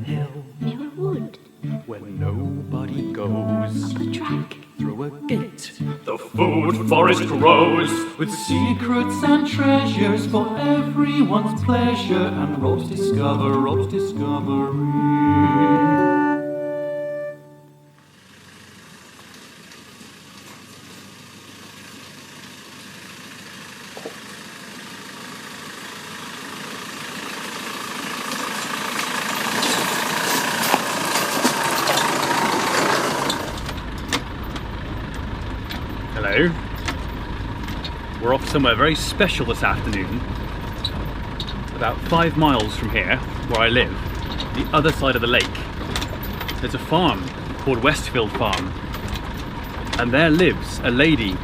hill, near a wood, where nobody goes. up a track, Through a gate, the food forest grows, with secrets and treasures for everyone's pleasure, and Rob's discovery. Hello. We're off somewhere very special this afternoon. About 5 miles from here, where I live, the other side of the lake, there's a farm called Westfield Farm. And there lives a lady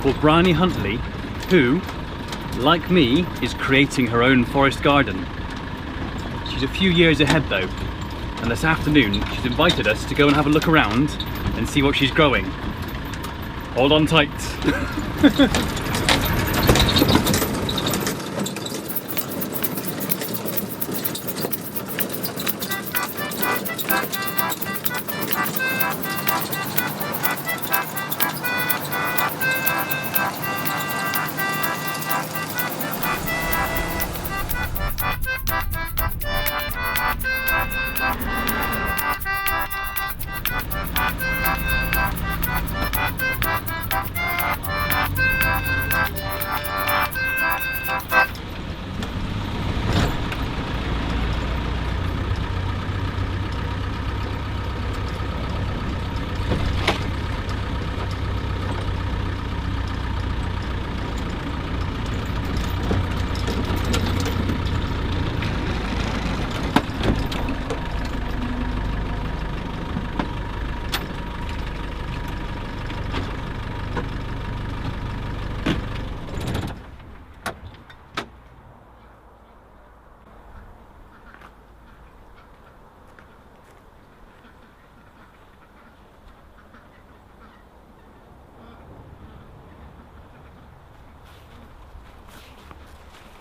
called Bryony Huntley who, like me, is creating her own forest garden. She's a few years ahead though, and this afternoon she's invited us to go and have a look around and see what she's growing. Hold on tight.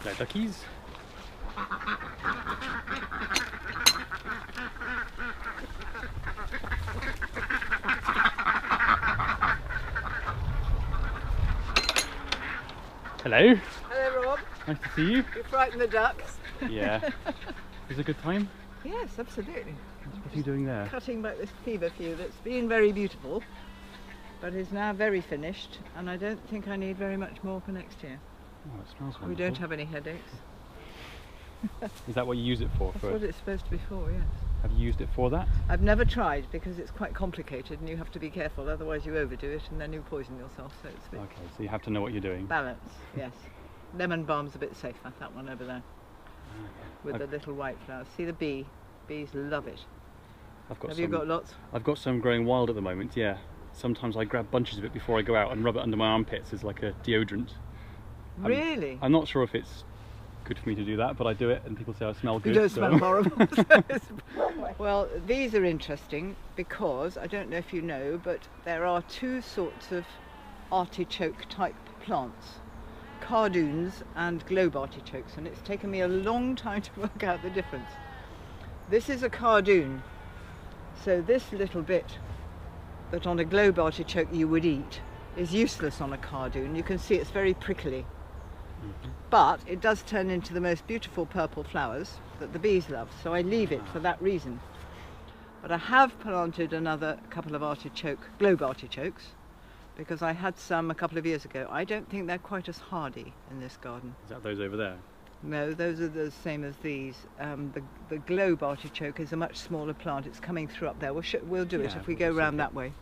There, duckies. Hello. Hello, Rob. Nice to see you. You frightened the ducks. Yeah. Is it a good time? Yes, absolutely. What are you doing there? Cutting back this feverfew that's been very beautiful, but is now very finished, and I don't think I need very much more for next year. Oh, it smells wonderful. We don't have any headaches. Is that what you use it for? That's what it's supposed to be for, yes. Have you used it for that? I've never tried because it's quite complicated and you have to be careful, otherwise you overdo it and then you poison yourself, so it's a bit Okay, so you have to know what you're doing. balance, yes. Lemon balm's a bit safer, that one over there, with Okay. the little white flowers. See the bee? Bees love it. I've got Have some, you got lots? I've got some growing wild at the moment, yeah. Sometimes I grab bunches of it before I go out and rub it under my armpits as like a deodorant. Really? I'm not sure if it's good for me to do that, but I do it and people say I smell good. You don't so- smell horrible. Well, these are interesting because, I don't know if you know, but there are two sorts of artichoke type plants. Cardoons and globe artichokes, and it's taken me a long time to work out the difference. This is a cardoon, so this little bit that on a globe artichoke you would eat is useless on a cardoon. You can see it's very prickly. But it does turn into the most beautiful purple flowers that the bees love, so I leave it for that reason. But I have planted another couple of globe artichokes, because I had some a couple of years ago. I don't think they're quite as hardy in this garden. Is that those over there? No, those are the same as these. The globe artichoke is a much smaller plant. It's coming through up there. We'll do it Yeah, if we go it's round okay. that way.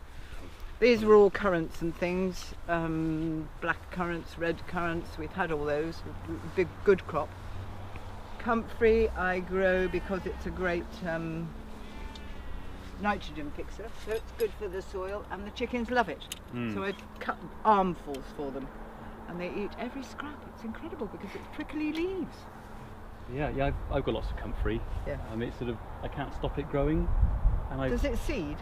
These are all currants and things, black currants, red currants, we've had all those, big good crop. Comfrey I grow because it's a great nitrogen fixer, so it's good for the soil and the chickens love it. So I cut armfuls for them and they eat every scrap. It's incredible because it's prickly leaves. Yeah, I've got lots of comfrey. Yeah. It's sort of, I can't stop it growing. And Does it seed?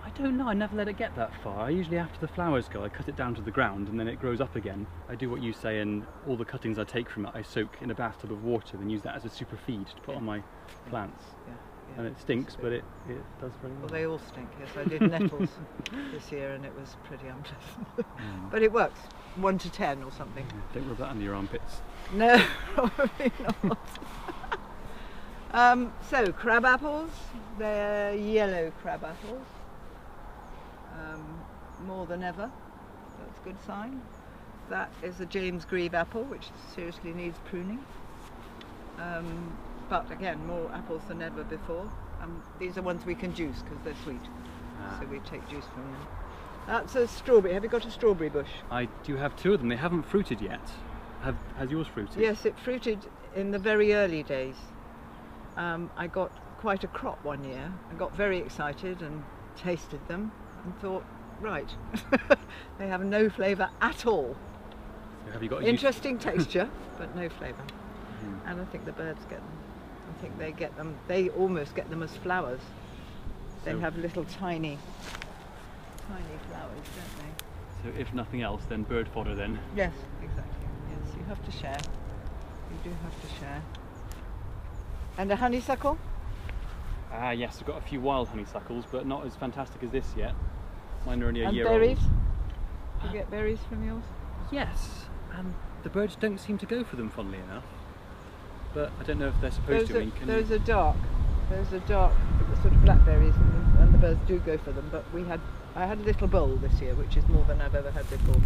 I I don't know, I never let it get that far. I usually, after the flowers go, I cut it down to the ground and then it grows up again. I do what you say, and all the cuttings I take from it I soak in a bathtub of water and use that as a super feed to put on my plants. Yeah, And it stinks, but it does very well. Well, they all stink, yes. I did nettles this year and it was pretty unpleasant. But it works, 1 to 10 or something. Don't rub that under your armpits. No, probably not. So, crab apples, they're yellow crab apples. More than ever, that's a good sign. That is a James Grieve apple, which seriously needs pruning. But again, more apples than ever before. These are ones we can juice because they're sweet, so we take juice from them. That's a strawberry. Have you got a strawberry bush? I do have 2 of them. They haven't fruited yet. Has yours fruited? Yes, it fruited in the very early days. I got quite a crop one year. I got very excited and tasted them and thought, right, they have no flavour at all. So have you got Interesting texture, but no flavour. And I think the birds get them. I think they get them, they almost get them as flowers. They So- have little tiny flowers, don't they? So if nothing else, then bird fodder then. Yes, exactly. Yes, you have to share. You do have to share. And a honeysuckle? Ah yes, I've got a few wild honeysuckles, but not as fantastic as this yet. Mine are only a And year berries? old. Do you get berries from yours? Yes, and the birds don't seem to go for them, funnily enough. But I don't know if they're supposed to. Those are dark sort of blackberries, and the birds do go for them. But I had a little bowl this year, which is more than I've ever had before.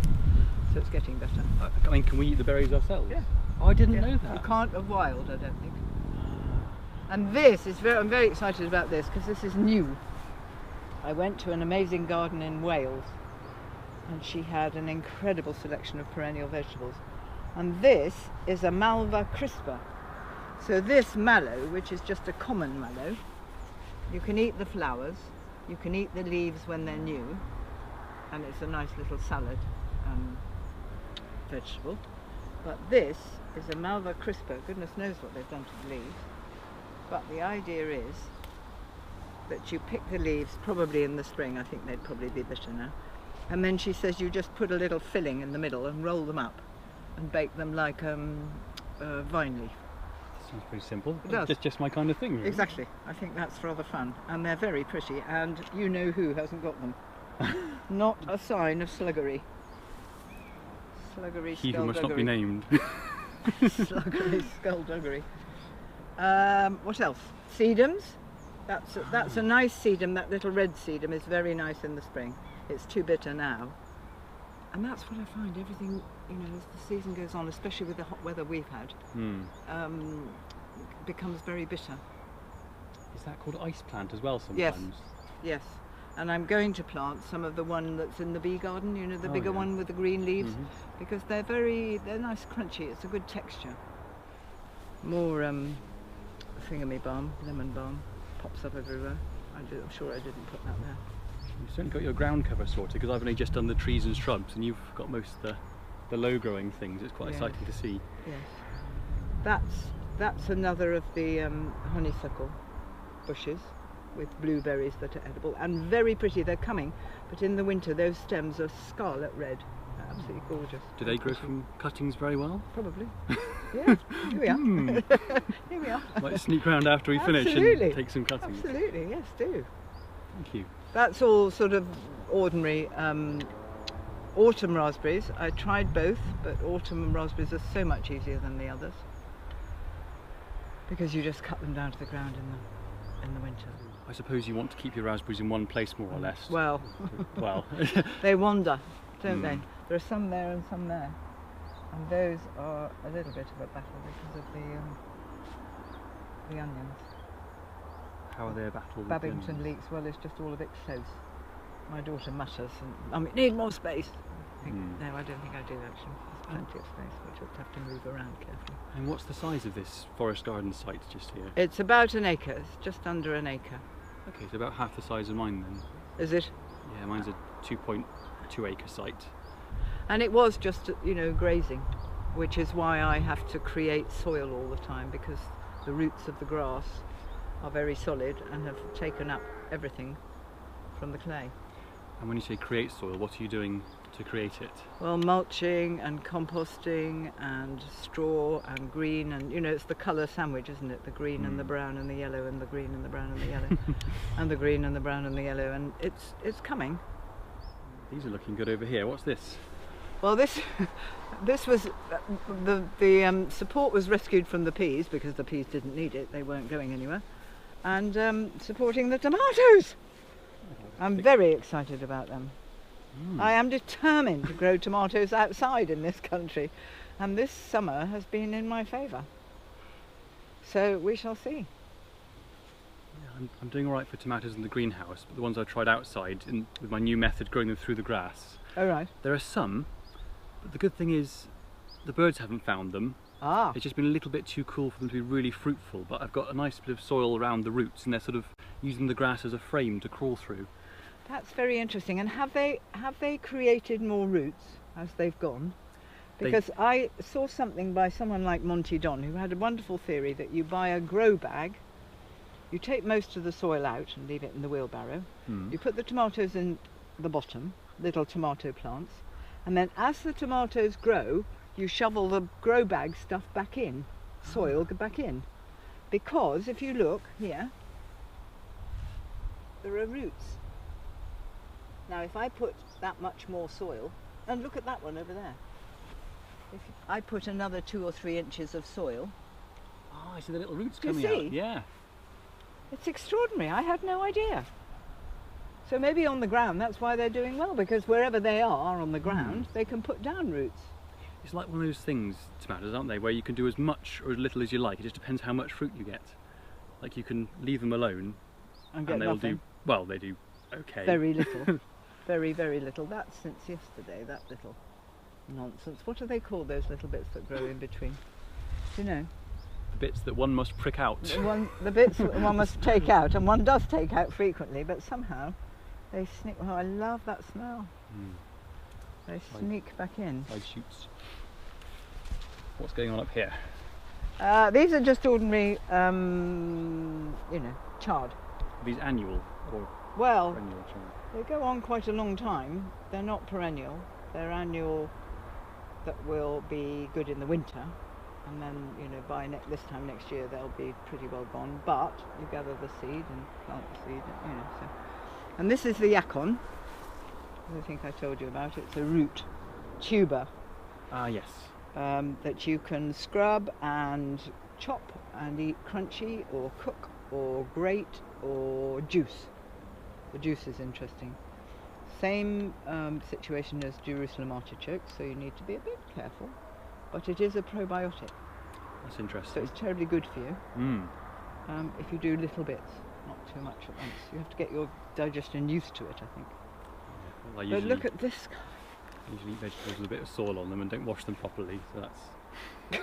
So it's getting better. I mean, can we eat the berries ourselves? Yeah. Oh, I didn't Yeah. know that. You can't of wild, I don't think. And this is I'm very excited about this because this is new. I went to an amazing garden in Wales and she had an incredible selection of perennial vegetables. And this is a Malva crispa. So this mallow, which is just a common mallow, you can eat the flowers, you can eat the leaves when they're new, and it's a nice little salad vegetable. But this is a Malva crispa. Goodness knows what they've done to the leaves. But the idea is that you pick the leaves probably in the spring. I think they'd probably be bitter now. And then she says you just put a little filling in the middle and roll them up and bake them like vine leaf. Sounds pretty simple. It does. Just my kind of thing, really. Exactly. I think that's rather fun. And they're very pretty. And you know who hasn't got them. Not a sign of sluggery. Sluggery, He who must not be named. Sluggery, skullduggery. What else? Sedums. That's a nice sedum. That little red sedum is very nice in the spring. It's too bitter now. And that's what I find. Everything, you know, as the season goes on, especially with the hot weather we've had, becomes very bitter. Is that called ice plant as well sometimes? Yes. Yes. And I'm going to plant some of the one that's in the bee garden, you know, the bigger one with the green leaves, because they're nice crunchy. It's a good texture. More thingamy balm, lemon balm, pops up everywhere. I'm sure I didn't put that there. You've certainly got your ground cover sorted, because I've only just done the trees and shrubs, and you've got most of the low growing things. It's quite exciting to see. Yes. That's another of the honeysuckle bushes with blueberries that are edible and very pretty. They're coming, but in the winter those stems are scarlet red. They're absolutely gorgeous. Do they grow from cuttings very well? Probably. Yeah, here we are. Here we are. Might sneak round after we finish and take some cuttings. Absolutely, yes, do. Thank you. That's all sort of ordinary autumn raspberries. I tried both, but autumn raspberries are so much easier than the others because you just cut them down to the ground in the winter. I suppose you want to keep your raspberries in one place more or less. Well, well. they wander, don't they? There are some there and some there, and those are a little bit of a battle because of the onions. How are they a battle? Babington leeks, well, it's just all a bit close. My daughter mutters, and I mean, need more space. No, I don't think I do actually. There's plenty of space, but you'll have to move around carefully. And what's the size of this forest garden site just here? It's about an acre, it's just under an acre. Okay, so about half the size of mine then. Is it? Yeah, mine's a 2.2 acre site. And it was just, you know, grazing, which is why I have to create soil all the time, because the roots of the grass are very solid and have taken up everything from the clay. And when you say create soil, what are you doing to create it? Well, mulching and composting and straw and green, and you know, it's the colour sandwich, isn't it? The green and the brown and the yellow and the green and the brown and the yellow and the green and the brown and the yellow, and it's coming. These are looking good over here. What's this? Well, this was the support was rescued from the peas because the peas didn't need it; they weren't going anywhere, and supporting the tomatoes. I'm very excited about them. I am determined to grow tomatoes outside in this country, and this summer has been in my favour. So we shall see. Yeah, I'm doing all right for tomatoes in the greenhouse, but the ones I tried outside with my new method, growing them through the grass. Oh right. There are some, but the good thing is the birds haven't found them. Ah. It's just been a little bit too cool for them to be really fruitful, but I've got a nice bit of soil around the roots, and they're sort of using the grass as a frame to crawl through. That's very interesting. And have they created more roots as they've gone? Because I saw something by someone like Monty Don, who had a wonderful theory that you buy a grow bag, you take most of the soil out and leave it in the wheelbarrow, you put the tomatoes in the bottom, little tomato plants, and then as the tomatoes grow, you shovel the grow bag stuff back in, soil back in. Because if you look here, there are roots. Now if I put that much more soil, and look at that one over there. If I put another 2 or 3 inches of soil. Oh, I see the little roots Do you coming see? out. Yeah. It's extraordinary, I had no idea. So maybe on the ground that's why they're doing well, because wherever they are on the ground, they can put down roots. It's like one of those things, tomatoes, aren't they, where you can do as much or as little as you like. It just depends how much fruit you get. Like you can leave them alone And get they'll nothing. do, well, they do okay. Very little. Very, very little. That's since yesterday, that little nonsense. What do they call those little bits that grow in between? Do you know? The bits that one must prick out. The bits that one must take out, and one does take out frequently, but somehow they sneak. Oh, I love that smell. They sneak back in. Side shoots. What's going on up here? These are just ordinary, you know, chard. Are these annual or Well, perennial chard? they go on quite a long time. They're not perennial. They're annual that will be good in the winter. And then, you know, by this time next year, they'll be pretty well gone. But you gather the seed and plant the seed, you know. So. And this is the yacon. I think I told you about it. It's a root tuber Ah, yes. that you can scrub and chop and eat crunchy or cook or grate or juice. The juice is interesting. Same situation as Jerusalem artichokes, so you need to be a bit careful. But it is a probiotic, That's so interesting. it's terribly good for you if you do little bits, not too much at once. You have to get your digestion used to it, I think. Well, I But look at this guy. usually eat vegetables with a bit of soil on them and don't wash them properly, so that's...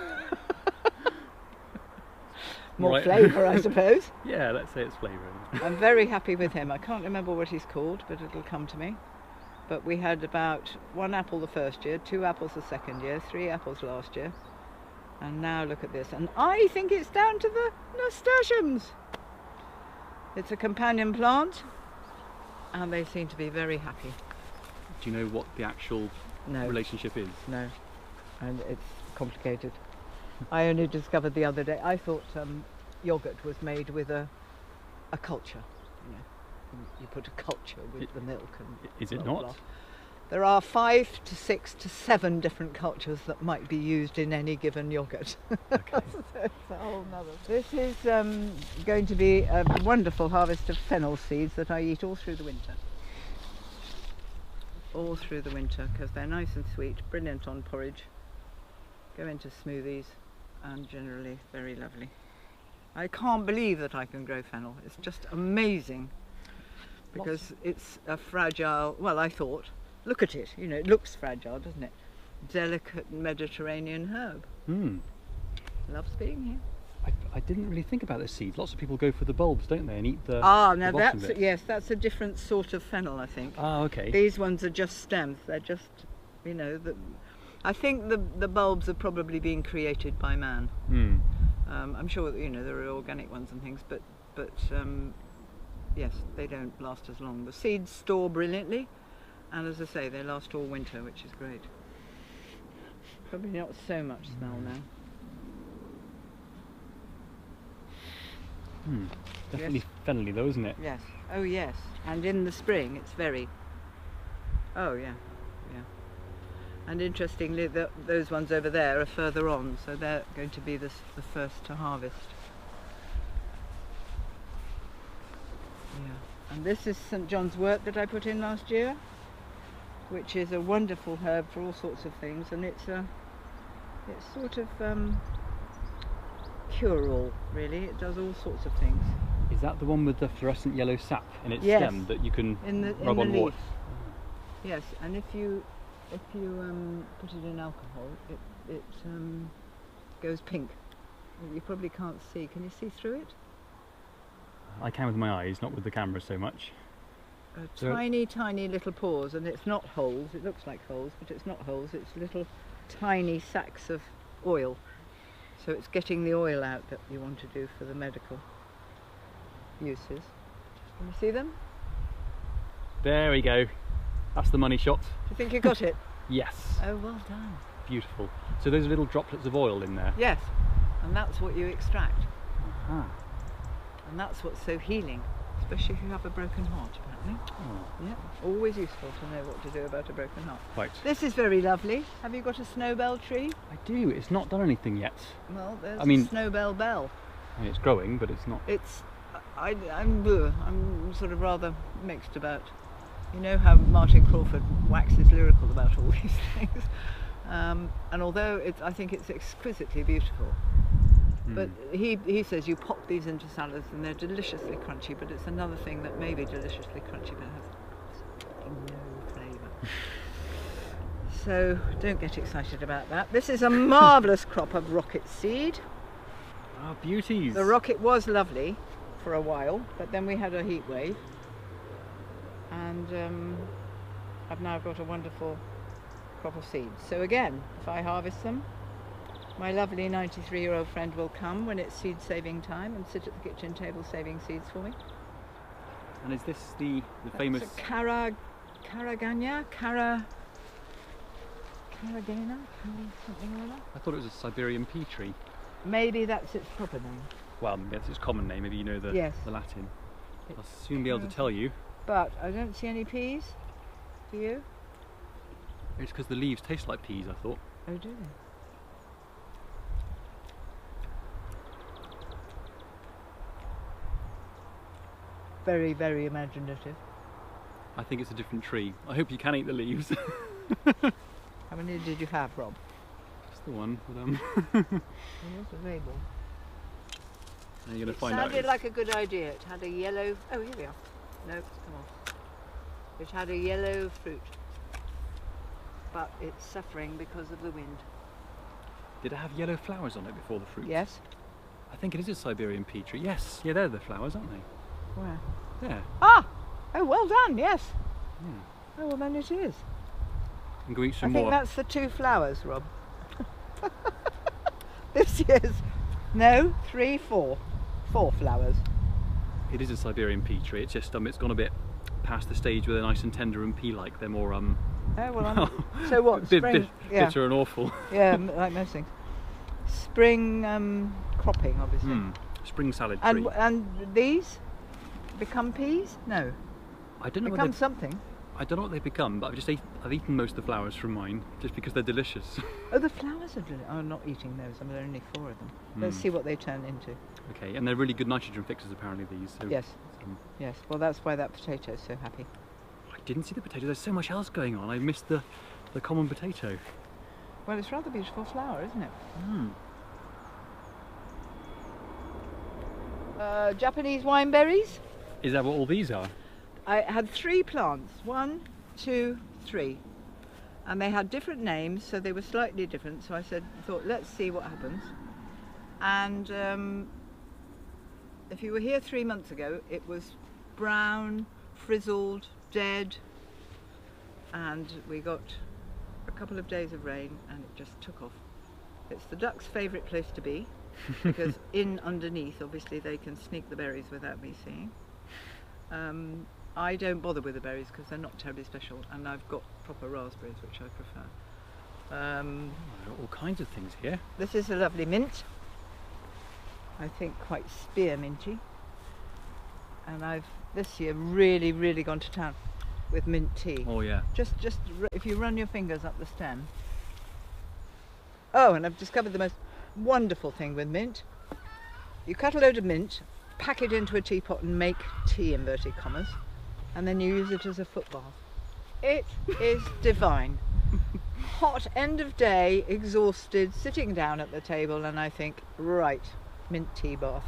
More Right. flavour, I suppose. Yeah, let's say it's flavouring. I'm very happy with him. I can't remember what he's called, but it'll come to me. But we had about 1 apple the first year, 2 apples the second year, 3 apples last year. And now look at this. And I think it's down to the nasturtiums. It's a companion plant, and they seem to be very happy. Do you know what the actual No, relationship is? no, and it's complicated. I only discovered the other day. I thought yogurt was made with a culture. You know, you put a culture with the milk. And Is it blah, not? blah. There are 5 to 6 to 7 different cultures that might be used in any given yogurt. Okay. So it's a whole nother. This is going to be a wonderful harvest of fennel seeds that I eat all through the winter. All through the winter, because they're nice and sweet, brilliant on porridge, go into smoothies, and generally very lovely. I can't believe that I can grow fennel. It's just amazing, because it's a fragile, well, I thought, look at it, you know, it looks fragile, doesn't it? Delicate Mediterranean herb. Loves being here. I didn't really think about the seeds. Lots of people go for the bulbs, don't they, and eat the Ah, the now bottom that's, bit. yes, that's a different sort of fennel, I think. Ah, okay. These ones are just stems, they're just, you know, I think the bulbs are probably being created by man. I'm sure that, you know, there are organic ones and things, but yes, they don't last as long. The seeds store brilliantly, and as I say, they last all winter, which is great. Probably not so much smell now. Definitely fennelly though, isn't it? Yes. Oh yes. And in the spring, it's very. Oh yeah, yeah. And interestingly, those ones over there are further on, so they're going to be the first to harvest. Yeah. And this is St. John's wort that I put in last year, which is a wonderful herb for all sorts of things, and it's sort of cure-all, really. It does all sorts of things. Is that the one with the fluorescent yellow sap in its Yes. stem that you can in rub the on leaf. warts? Yes, and if you put it in alcohol, it goes pink. You probably can't see. Can you see through it? I can with my eyes, not with the camera so much. So- Tiny, tiny little pores, and it's not holes. It looks like holes, but it's not holes. It's little tiny sacs of oil. So it's getting the oil out that you want to do for the medical uses. Can you see them? There we go. That's the money shot. Do you think you got it? Yes. Oh, well done. Beautiful. So those are little droplets of oil in there. Yes, and that's what you extract. Ah. And that's what's so healing, especially if you have a broken heart, apparently. Oh, Yeah, always useful to know what to do about a broken heart. right. This is very lovely. Have you got a snowbell tree? I do. It's not done anything yet. Well, there's I mean- a snowbell bell. I mean, it's growing, but it's not. It's, I'm sort of rather mixed about, you know how Martin Crawford waxes lyrical about all these things. And although I think it's exquisitely beautiful, but he says you pop these into salads and they're deliciously crunchy, but it's another thing that may be deliciously crunchy but has no flavour. So don't get excited about that. This is a marvellous crop of rocket seed. Ah, beauties. The rocket was lovely for a while, but then we had a heat wave, and I've now got a wonderful crop of seeds. So again, if I harvest them, my lovely 93-year-old friend will come when it's seed saving time and sit at the kitchen table saving seeds for me. And is this the famous? It's a Caragana, something like that. I thought it was a Siberian pea tree. Maybe that's its proper name. Well, that's its common name. Maybe you know the Yes. Latin. I'll soon be able to tell you. But I don't see any peas. Do you? It's because the leaves taste like peas, I thought. Oh, do they? Very, very imaginative. I think it's a different tree. I hope you can eat the leaves. How many did you have, Rob? That's the one. But, Here's the label. now you're going to It find out. sounded like a good idea. It had a yellow. Oh, here we are. No, it's come off. It had a yellow fruit, but it's suffering because of the wind. Did it have yellow flowers on it before the fruit? Yes. I think it is a Siberian pea tree. Yes. Yeah, they're the flowers, aren't they? Where? There. Ah! Oh, well done. Yes. Yeah. Oh, well then it is. And go eat I some think more. that's the 2 flowers, Rob. This year's. No, 3, 4. 4 flowers. It is a Siberian pea tree. It's just it's gone a bit past the stage where they're nice and tender and pea-like. They're more Oh, well, so what? Spring? Yeah. bitter and awful. Yeah, like most things. Spring cropping, obviously. Spring salad tree. And these become peas? No, I don't know what become they something. I don't know what they've become, but I've eaten most of the flowers from mine just because they're delicious. Oh, the flowers are delicious. I'm not eating those. I mean, there are only 4 of them. Let's see what they turn into. Okay, and they're really good nitrogen fixers apparently, these. So, Yes, yes. Well, that's why that potato's so happy. I didn't see the potato. There's so much else going on. I missed the common potato. Well, it's rather beautiful flower, isn't it? Japanese wineberries. Is that what all these are? I had 3 plants, 1, 2, 3, and they had different names, so they were slightly different. So I thought, let's see what happens. And if you were here 3 months ago, it was brown, frizzled, dead, and we got a couple of days of rain, and it just took off. It's the duck's favourite place to be, because underneath, obviously, they can sneak the berries without me seeing. I don't bother with the berries because they're not terribly special, and I've got proper raspberries, which I prefer. There are all kinds of things here. This is a lovely mint. I think quite spearminty. And I've this year really gone to town with mint tea. Oh yeah. Just if you run your fingers up the stem. Oh, and I've discovered the most wonderful thing with mint. You cut a load of mint, pack it into a teapot and make tea, inverted commas, and then you use it as a foot bath. It is divine. Hot, end of day, exhausted, sitting down at the table, and I think, right, mint tea bath,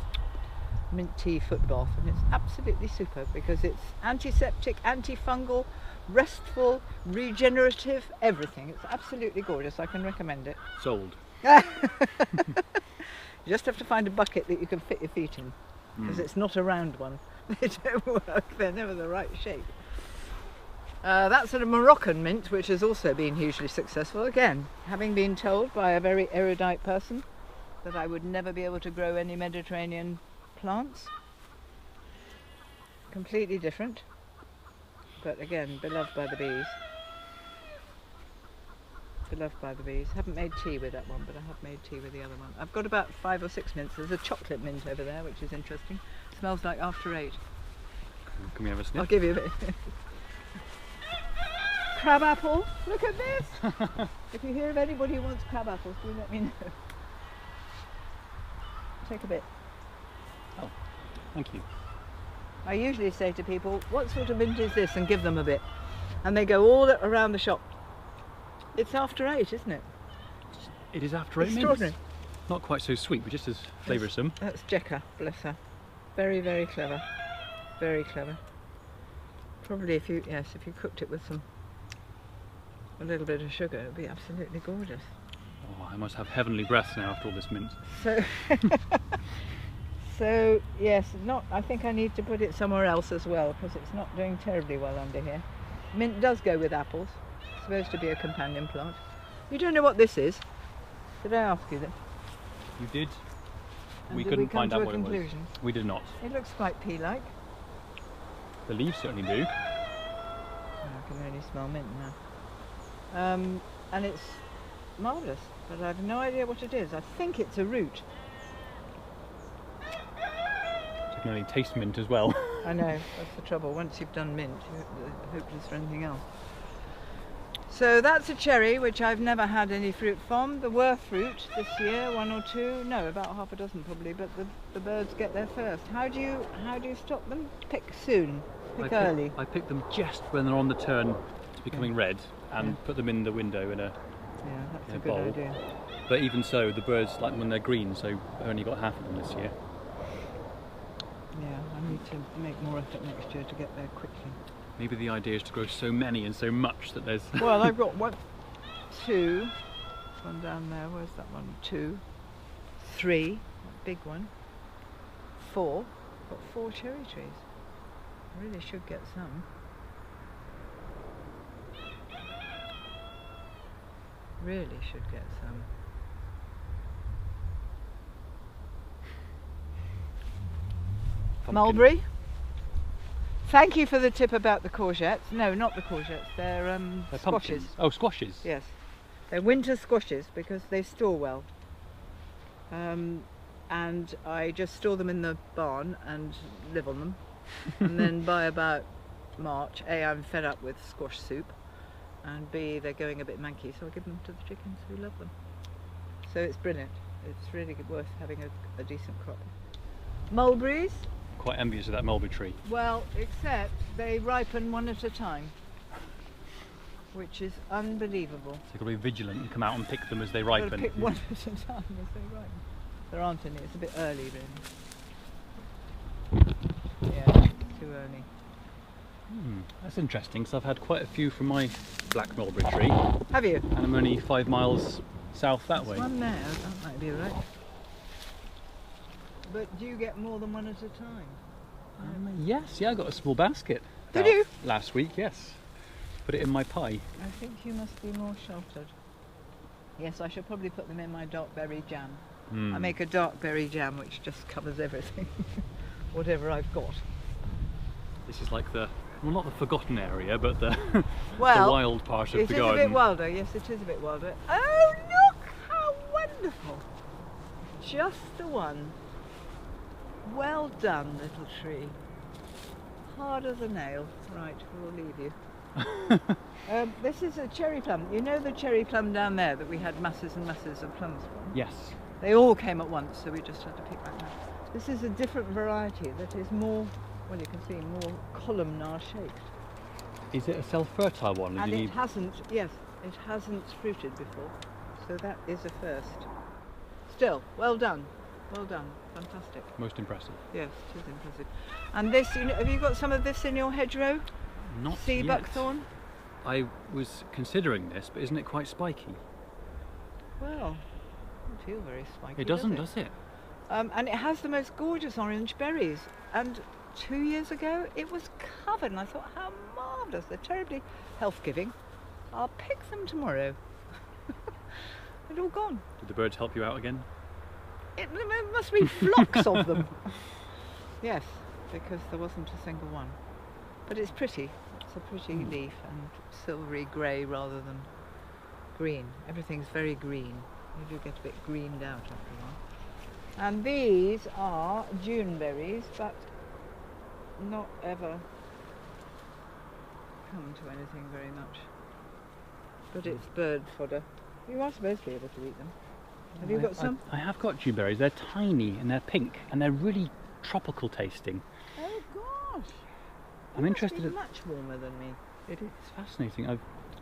mint tea foot bath, and it's absolutely super because it's antiseptic, antifungal, restful, regenerative, everything. It's absolutely gorgeous. I can recommend it. Sold. You just have to find a bucket that you can fit your feet in, because it's not a round one. They don't work. They're never the right shape. That's a Moroccan mint, which has also been hugely successful. Again, having been told by a very erudite person that I would never be able to grow any Mediterranean plants. Completely different, but again, beloved by the bees. Beloved by the bees. Haven't made tea with that one, but I have made tea with the other one. I've got about 5 or 6 mints. There's a chocolate mint over there, which is interesting. Smells like after 8. Can we have a sniff? I'll give you a bit. Crab apple. Look at this. If you hear of anybody who wants crab apples, do let me know. Take a bit. Oh, thank you. I usually say to people, what sort of mint is this, and give them a bit. And they go all around the shop. It's after 8, isn't it? It is after 8 minutes. Extraordinary. Not quite so sweet, but just as flavoursome. That's Jekka, bless her. Very, very clever. Very clever. Probably if you cooked it with a little bit of sugar, it would be absolutely gorgeous. Oh, I must have heavenly breath now after all this mint. So, so yes, I think I need to put it somewhere else as well, because it's not doing terribly well under here. Mint does go with apples. It's supposed to be a companion plant. You don't know what this is? Did I ask you that? You did. And We did couldn't we come find to out a what it was. conclusion? We did not. It looks quite pea-like. The leaves certainly do. I can only smell mint now. And it's marvellous, but I have no idea what it is. I think it's a root. You can only taste mint as well. I know, that's the trouble. Once you've done mint, you're hopeless for anything else. So that's a cherry, which I've never had any fruit from. There were fruit this year, 1 or 2, no, about half a dozen probably, but the birds get there first. How do you stop them? Pick soon, pick early. I pick them just when they're on the turn to becoming red, and put them in the window in a that's a good bowl. idea. But even so, the birds like them when they're green, so I've only got half of them this year. Yeah, I need to make more effort next year to get there quickly. Maybe the idea is to grow so many and so much that there's... Well, I've got 1, 2, one down there, where's that one? 2, 3, that big one, 4, got 4 cherry trees. I really should get some. Really should get some. Pumpkin. Mulberry. Thank you for the tip about the courgettes. No, not the courgettes. They're squashes. Pumpkins. Oh, squashes. Yes, they're winter squashes because they store well. And I just store them in the barn and live on them. And then by about March, A, I'm fed up with squash soup, and B, they're going a bit manky, so I give them to the chickens who love them. So it's brilliant. It's really worth having a decent crop. Mulberries. Quite envious of that mulberry tree. Well, except they ripen one at a time, which is unbelievable. So you've got to be vigilant and come out and pick them as they You've got to ripen. pick one at a time as they ripen. There aren't any, it's a bit early really. Yeah, too early. That's interesting, because I've had quite a few from my black mulberry tree, Have you? and I'm only 5 miles south that way. There's one there, that might be right. But do you get more than one at a time? Yes, yeah, I got a small basket. Did out you? Last week, yes. Put it in my pie. I think you must be more sheltered. Yes, I should probably put them in my dark berry jam. I make a dark berry jam which just covers everything, whatever I've got. This is like the, well, not the forgotten area, but the, Well, the wild part of the garden. It is a bit wilder, yes it is a bit wilder. Oh look, how wonderful! Just the one. Well done, little tree. Hard as a nail. Right, we'll leave you. This is a cherry plum. You know the cherry plum down there that we had masses and masses of plums from? Yes. They all came at once, so we just had to pick that up. This is a different variety that is more, well you can see, more columnar shaped. Is it a self-fertile one? And it hasn't, yes, it hasn't fruited before. So that is a first. Still, well done. Well done. Fantastic. Most impressive. Yes, it is impressive. And this, you know, have you got some of this in your hedgerow? Not Sea yet. buckthorn? I was considering this, but isn't it quite spiky? Well, it doesn't feel very spiky. It doesn't, does it? And it has the most gorgeous orange berries. And 2 years ago, it was covered, and I thought, how marvellous! They're terribly health-giving. I'll pick them tomorrow. They're all gone. Did the birds help you out again? There must be flocks of them. Yes, because there wasn't a single one. But it's pretty. It's a pretty leaf and silvery grey rather than green. Everything's very green. You do get a bit greened out after a while. And these are Juneberries, but not ever come to anything very much. But it's bird fodder. You are supposed to be able to eat them. Have you got some? I have got Juneberries. They're tiny and they're pink and they're really tropical tasting. Oh gosh! I'm interested in. Much warmer than me. It is fascinating. I've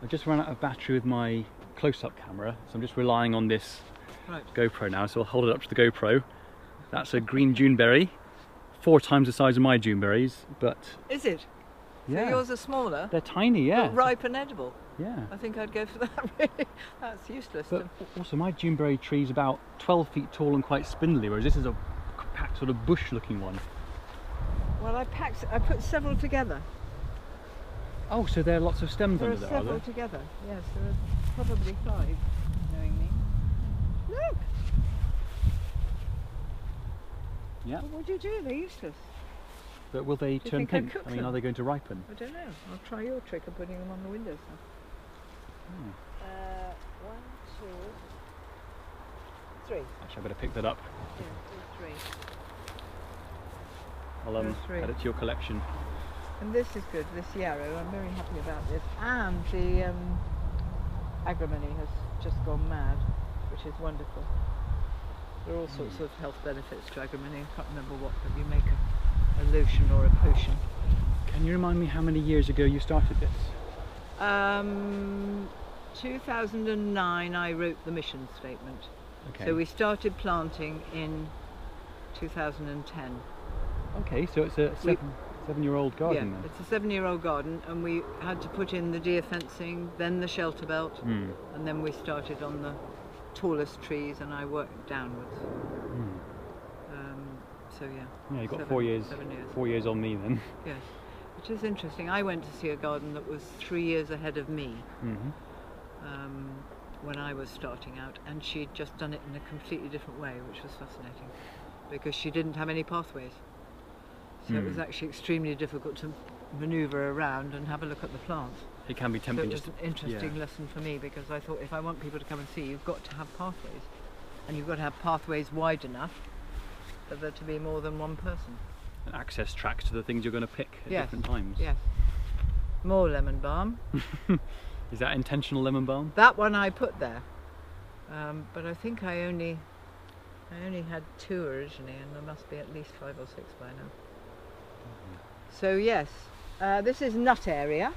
just run out of battery with my close-up camera, so I'm just relying on this GoPro now. So I'll hold it up to the GoPro. That's a green Juneberry, 4 times the size of my Juneberries, but is it? yeah, so yours are smaller. They're tiny, yeah. But ripe and edible. Yeah. I think I'd go for that. Really, that's useless. But also, my Juneberry tree's about 12 feet tall and quite spindly, whereas this is a compact sort of bush-looking one. Well, I put several together. Oh, so there are lots of stems There under are there, are several there? together. Yes, there are probably 5, knowing me. Look! Yeah. What would you do? They're useless. But will they you turn think I'd pink? cook I mean, them? are they going to ripen? I don't know. I'll try your trick of putting them on the windowsill. 1, 2, 3. Actually, I better pick that up. Yeah, 3. I'll There are 3. add it to your collection. And this is good, this yarrow, I'm very happy about this. And the agrimony has just gone mad, which is wonderful. There are all sorts of health benefits to agrimony. I can't remember what, but you make a lotion or a potion. Can you remind me how many years ago you started this? 2009 I wrote the mission statement. Okay. So we started planting in 2010. Okay, so it's a seven-year-old garden then? It's a 7-year-old garden, and we had to put in the deer fencing, then the shelter belt, and then we started on the tallest trees, and I worked downwards. So yeah. Yeah, you've got 4 years. 7 years. 4 years on me then. Yes, which is interesting. I went to see a garden that was 3 years ahead of me when I was starting out, and she'd just done it in a completely different way, which was fascinating, because she didn't have any pathways. So it was actually extremely difficult to manoeuvre around and have a look at the plants. It can be So tempting it was just an interesting lesson for me, because I thought if I want people to come and see, you've got to have pathways. And you've got to have pathways wide enough for there to be more than one person. and access tracks to the things you're going to pick at different times. Yes. More lemon balm. Is that intentional lemon balm? That one I put there. But I think I only had 2 originally, and there must be at least 5 or 6 by now. So yes, this is nut area.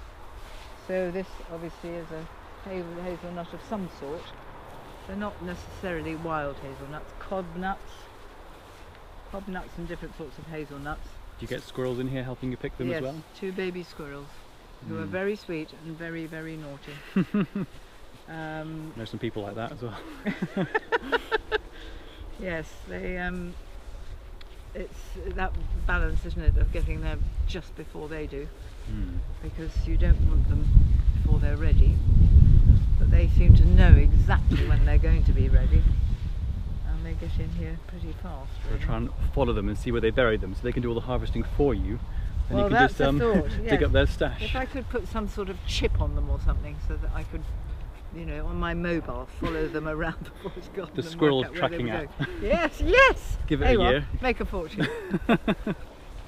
So this obviously is a hazelnut of some sort. They're not necessarily wild hazelnuts, cob nuts and different sorts of hazelnuts. Do you get squirrels in here helping you pick them Yes, as well? 2 baby squirrels who are very sweet and very, very naughty. Know some people like that as well. Yes, they it's that balance, isn't it, of getting there just before they do, because you don't want them before they're ready, but they seem to know exactly when they're going to be ready, and they get in here pretty fast. So try and follow them and see where they bury them, so they can do all the harvesting for you, And Well, you can that's just a thought, dig yes. up their stash. If I could put some sort of chip on them or something so that I could, you know, on my mobile, follow them around the forest garden. The and squirrel's work out where they tracking were app. going. Yes, yes! Give it There a you are. year. Make a fortune.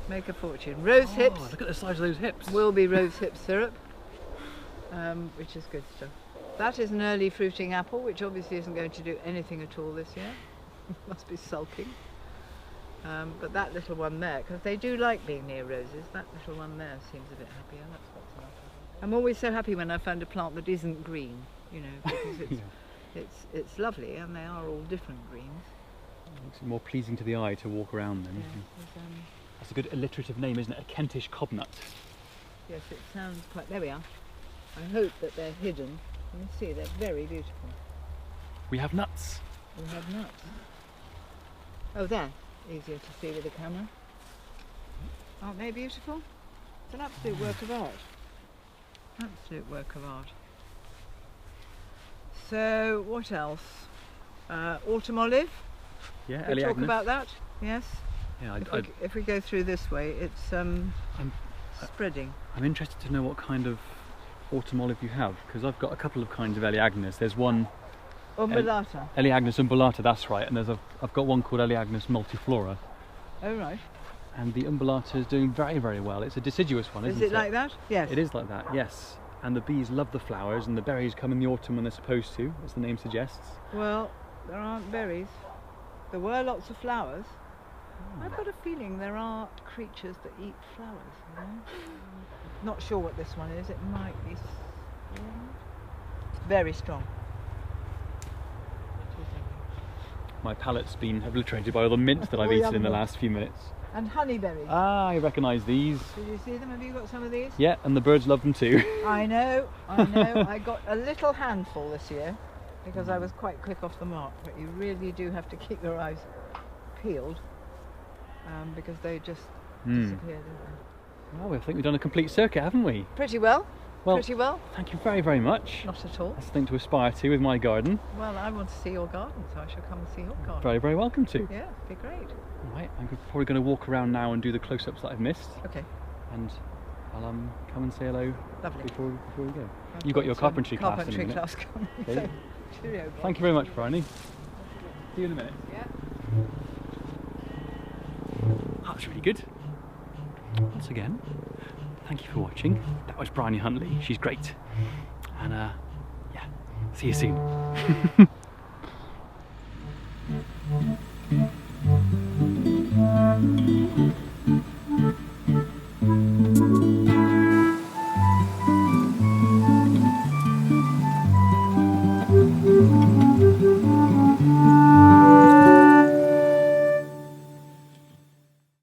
Make a fortune. Rose hips. Oh, look at the size of those hips. Will be rose hip syrup, which is good stuff. That is an early fruiting apple, which obviously isn't going to do anything at all this year. Must be sulking. But that little one there, because they do like being near roses, that little one there seems a bit happier. That's what's nice. I'm always so happy when I find a plant that isn't green, you know, because it's lovely, and they are all different greens. Makes it more pleasing to the eye to walk around them. Yeah, That's a good alliterative name, isn't it? A Kentish cobnut. yes, it sounds quite. There we are. I hope that they're hidden. You can see they're very beautiful. We have nuts. We have nuts. Oh, there. Easier to see with the camera. Aren't they beautiful? It's an absolute work of art. Absolute work of art. So, what else? Autumn olive. Yeah, We talk Eleagnus. about that. Yes. Yeah, If we go through this way, it's spreading. I'm interested to know what kind of autumn olive you have, because I've got a couple of kinds of Eleagnus. There's one Umbellata. Eleagnus umbellata, that's right, and I've got one called Eleagnus multiflora, Oh right. and the umbellata is doing very, very well. It's a deciduous one, isn't it? Is it like that? Yes. It is like that, yes. And the bees love the flowers, and the berries come in the autumn when they're supposed to, as the name suggests. Well, there aren't berries. There were lots of flowers. I've got a feeling there are creatures that eat flowers, you know? Not sure what this one is. It might be very strong. My palate's been obliterated by all the mint that I've Oh, eaten in the yummy. last few minutes. And honeyberries. Ah, I recognise these. Did you see them? Have you got some of these? Yeah, and the birds love them too. I know, I know. I got a little handful this year because I was quite quick off the mark, but you really do have to keep your eyes peeled because they just disappear, don't they? Well, I think we've done a complete circuit, haven't we? Pretty well. Well, Pretty well. thank you very, very much. Not at all. That's something to aspire to with my garden. Well, I want to see your garden, so I shall come and see your garden. Very, very welcome to. Yeah, it'd be great. All right, I'm probably going to walk around now and do the close-ups that I've missed, Okay, and I'll come and say hello lovely. before we go. I've You've got your some carpentry class in a Carpentry minute. class coming. Okay. So, cheerio. Thank you very much, Bryony. See you in a minute. Yeah. That was really good. Once again, thank you for watching. That was Bryony Huntley. She's great. And yeah, see you soon.